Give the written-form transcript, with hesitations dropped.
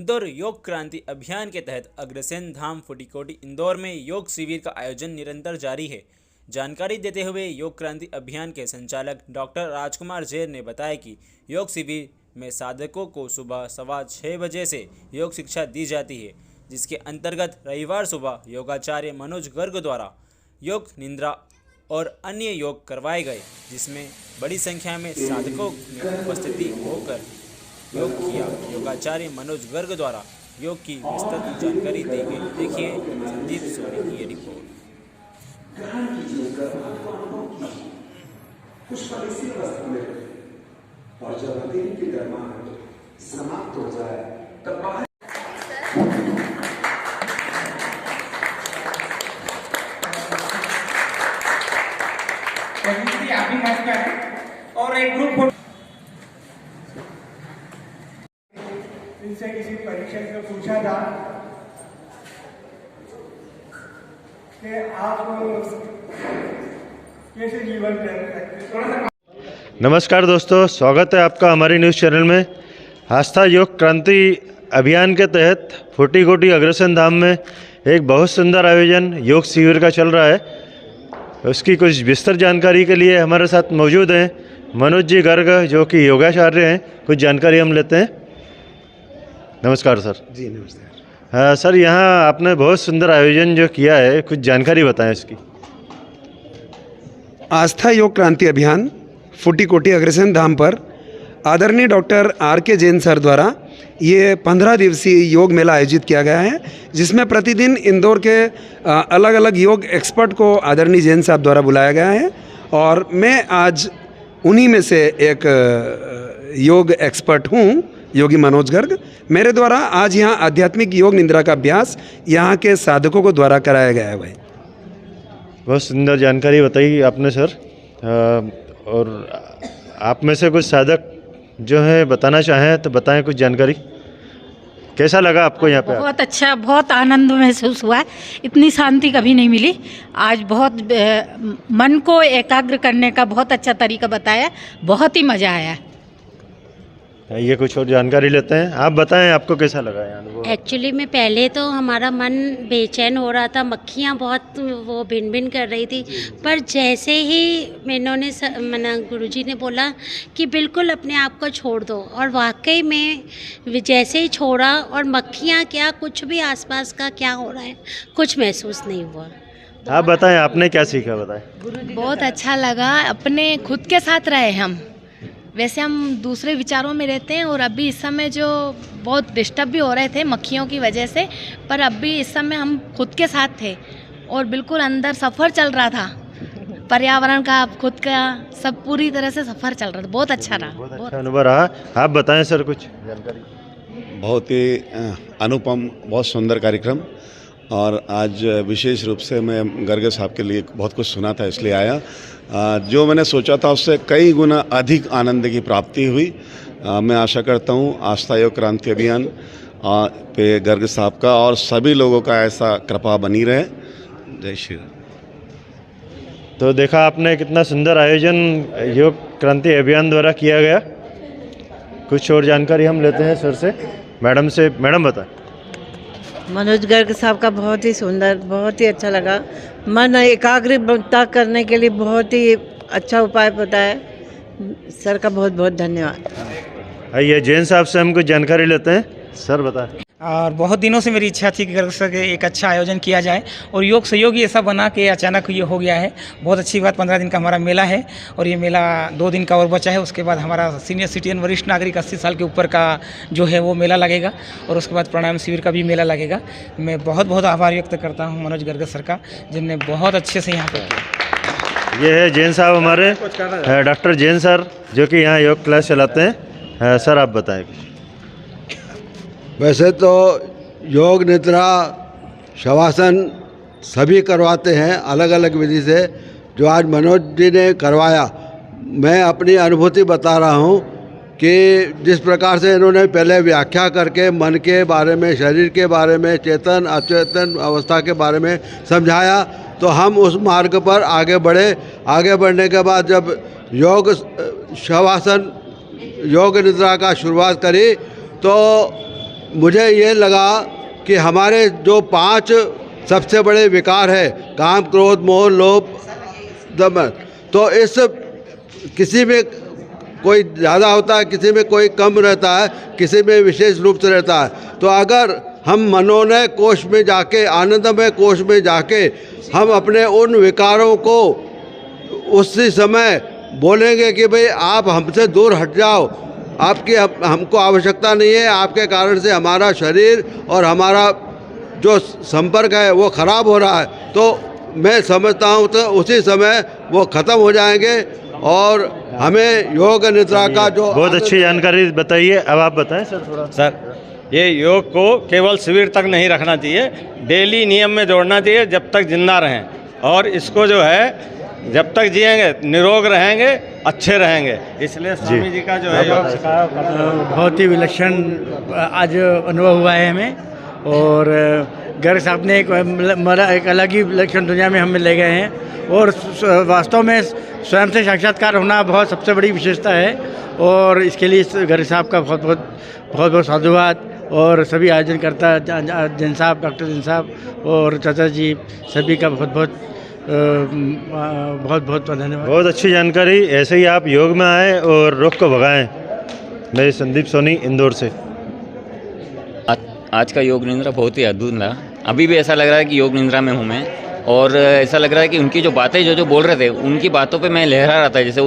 इंदौर योग क्रांति अभियान के तहत अग्रसेन धाम फुटीकोटी इंदौर में योग शिविर का आयोजन निरंतर जारी है। जानकारी देते हुए योग क्रांति अभियान के संचालक डॉक्टर राजकुमार जैन ने बताया कि योग शिविर में साधकों को सुबह 6:15 बजे से योग शिक्षा दी जाती है, जिसके अंतर्गत रविवार सुबह योगाचार्य मनोज गर्ग द्वारा योग निद्रा और अन्य योग करवाए गए, जिसमें बड़ी संख्या में साधकों ने उपस्थिति होकर योग किया। योगाचार्य मनोज गर्ग द्वारा योग की विस्तृत जानकारी दी गई। देखिए संदीप सोनी की ये रिपोर्ट। और जब अंधेरी की गर्माहट समाप्त हो जाए तब बाहर आप भी मत करें और एक ग्रुप इनसे किसी परीक्षक से पूछा था कि आप कैसे जीवन थोड़ा। नमस्कार दोस्तों, स्वागत है आपका हमारी न्यूज़ चैनल में। आस्था योग क्रांति अभियान के तहत फुटीकोटी अग्रसेन धाम में एक बहुत सुंदर आयोजन योग शिविर का चल रहा है। उसकी कुछ विस्तृत जानकारी के लिए हमारे साथ मौजूद हैं मनोज जी गर्ग, जो कि योगाचार्य हैं। कुछ जानकारी हम लेते हैं। नमस्कार सर। जी नमस्कार। सर, यहाँ आपने बहुत सुंदर आयोजन जो किया है, कुछ जानकारी बताएं इसकी। आस्था योग क्रांति अभियान फुटीकोटी अग्रसेन धाम पर आदरणीय डॉक्टर R.K. जैन सर द्वारा ये 15 दिवसीय योग मेला आयोजित किया गया है, जिसमें प्रतिदिन इंदौर के अलग अलग योग एक्सपर्ट को आदरणीय जैन साहब द्वारा बुलाया गया है। और मैं आज उन्हीं में से एक योग एक्सपर्ट हूँ, योगी मनोज गर्ग। मेरे द्वारा आज यहाँ आध्यात्मिक योग निद्रा का अभ्यास यहाँ के साधकों को द्वारा कराया गया है। भाई बहुत सुंदर जानकारी बताई आपने सर। और आप में से कुछ साधक जो है बताना चाहें तो बताएं कुछ जानकारी। कैसा लगा आपको यहाँ पे? बहुत अच्छा, बहुत आनंद महसूस हुआ है। इतनी शांति कभी नहीं मिली। आज बहुत मन को एकाग्र करने का बहुत अच्छा तरीका बताया, बहुत ही मज़ा आया। ये कुछ और जानकारी लेते हैं। आप बताएं आपको कैसा लगा यहाँ? एक्चुअली में पहले तो हमारा मन बेचैन हो रहा था, मक्खियाँ बहुत वो भिन भिन कर रही थी, पर जैसे ही इन्होंने गुरुजी ने बोला कि बिल्कुल अपने आप को छोड़ दो, और वाकई में जैसे ही छोड़ा और मक्खियाँ क्या, कुछ भी आसपास का क्या हो रहा है कुछ महसूस नहीं हुआ। आप बताएं आपने क्या सीखा, बताएं। बहुत अच्छा लगा। अपने खुद के साथ रहे हम। वैसे हम दूसरे विचारों में रहते हैं, और अभी इस समय जो बहुत डिस्टर्ब भी हो रहे थे मक्खियों की वजह से, पर अभी इस समय हम खुद के साथ थे और बिल्कुल अंदर सफ़र चल रहा था। पर्यावरण का, खुद का, सब पूरी तरह से सफ़र चल रहा था। बहुत अच्छा रहा, बहुत अच्छा अनुभव रहा। आप बताएं सर कुछ जानकारी। बहुत ही अनुपम, बहुत सुंदर कार्यक्रम। और आज विशेष रूप से मैं गर्ग साहब के लिए बहुत कुछ सुना था, इसलिए आया। जो मैंने सोचा था उससे कई गुना अधिक आनंद की प्राप्ति हुई। मैं आशा करता हूँ आस्था योग क्रांति अभियान पे गर्ग साहब का और सभी लोगों का ऐसा कृपा बनी रहे। जय श्री राम। तो देखा आपने कितना सुंदर आयोजन योग क्रांति अभियान द्वारा किया गया। कुछ और जानकारी हम लेते हैं सर से, मैडम से। मैडम बताएं। मनोज गर्ग साहब का बहुत ही सुंदर, बहुत ही अच्छा लगा। मन एकाग्रता करने के लिए बहुत ही अच्छा उपाय बताया। सर का बहुत बहुत धन्यवाद। आइए जैन साहब से हम कुछ जानकारी लेते हैं। सर बताएं। और बहुत दिनों से मेरी इच्छा थी कि गर्ग सर के एक अच्छा आयोजन किया जाए, और योग सहयोग ही ऐसा बना कि अचानक ये हो गया है। बहुत अच्छी बात। 15 दिन का हमारा मेला है, और ये मेला 2 दिन का और बचा है। उसके बाद हमारा सीनियर सिटीजन, वरिष्ठ नागरिक 80 साल के ऊपर का जो है वो मेला लगेगा, और उसके बाद प्राणायाम शिविर का भी मेला लगेगा। मैं बहुत बहुत आभार व्यक्त करता हूँ मनोज गर्ग सर का, जिनने बहुत अच्छे से यहाँ पर किया। ये है जैन साहब हमारे, डॉक्टर जैन सर, जो कि यहाँ योग क्लास चलाते हैं। सर आप बताएं। वैसे तो योग निद्रा, शवासन सभी करवाते हैं अलग अलग विधि से। जो आज मनोज जी ने करवाया, मैं अपनी अनुभूति बता रहा हूँ कि जिस प्रकार से इन्होंने पहले व्याख्या करके मन के बारे में, शरीर के बारे में, चेतन अचेतन अवस्था के बारे में समझाया, तो हम उस मार्ग पर आगे बढ़े। आगे बढ़ने के बाद जब योग शवासन, योग निद्रा का शुरुआत करी, तो मुझे ये लगा कि हमारे जो 5 सबसे बड़े विकार है, काम, क्रोध, मोह, लोभ, दमन, तो इस किसी में कोई ज़्यादा होता है, किसी में कोई कम रहता है, किसी में विशेष रूप से रहता है। तो अगर हम मनोनय कोश में जाके, आनंदमय कोश में जाके हम अपने उन विकारों को उसी समय बोलेंगे कि भाई आप हमसे दूर हट जाओ, आपकी हमको आवश्यकता नहीं है, आपके कारण से हमारा शरीर और हमारा जो संपर्क है वो ख़राब हो रहा है, तो मैं समझता हूँ तो उसी समय वो ख़त्म हो जाएंगे और हमें योग निद्रा का जो बहुत अच्छी जानकारी बताइए। अब आप बताएं सर थोड़ा। सर, ये योग को केवल शिविर तक नहीं रखना चाहिए, डेली नियम में जोड़ना चाहिए जब तक जिंदा रहें, और इसको जो है जब तक जिएंगे निरोग रहेंगे, अच्छे रहेंगे। इसलिए स्वामी जी का जो है योग सिखाया बहुत ही विलक्षण आज अनुभव हुआ है हमें, और गर्ग साहब ने एक अलग ही विलक्षण दुनिया में हमें ले गए हैं, और वास्तव में स्वयं से साक्षात्कार होना बहुत सबसे बड़ी विशेषता है, और इसके लिए गर्ग साहब का बहुत बहुत साधुवाद, और सभी आयोजनकर्ता जैन साहब, डॉक्टर जैन साहब और चाचा जी, सभी का बहुत बहुत धन्यवाद। बहुत अच्छी जानकारी। ऐसे ही आप योग में आए और रोग को भगाएं। मैं संदीप सोनी, इंदौर से। आज का योग निद्रा बहुत ही अद्भुत लगा। अभी भी ऐसा लग रहा है कि योग निद्रा में हूँ मैं, और ऐसा लग रहा है कि उनकी जो बातें जो बोल रहे थे, उनकी बातों पे मैं लहरा रहा था जैसे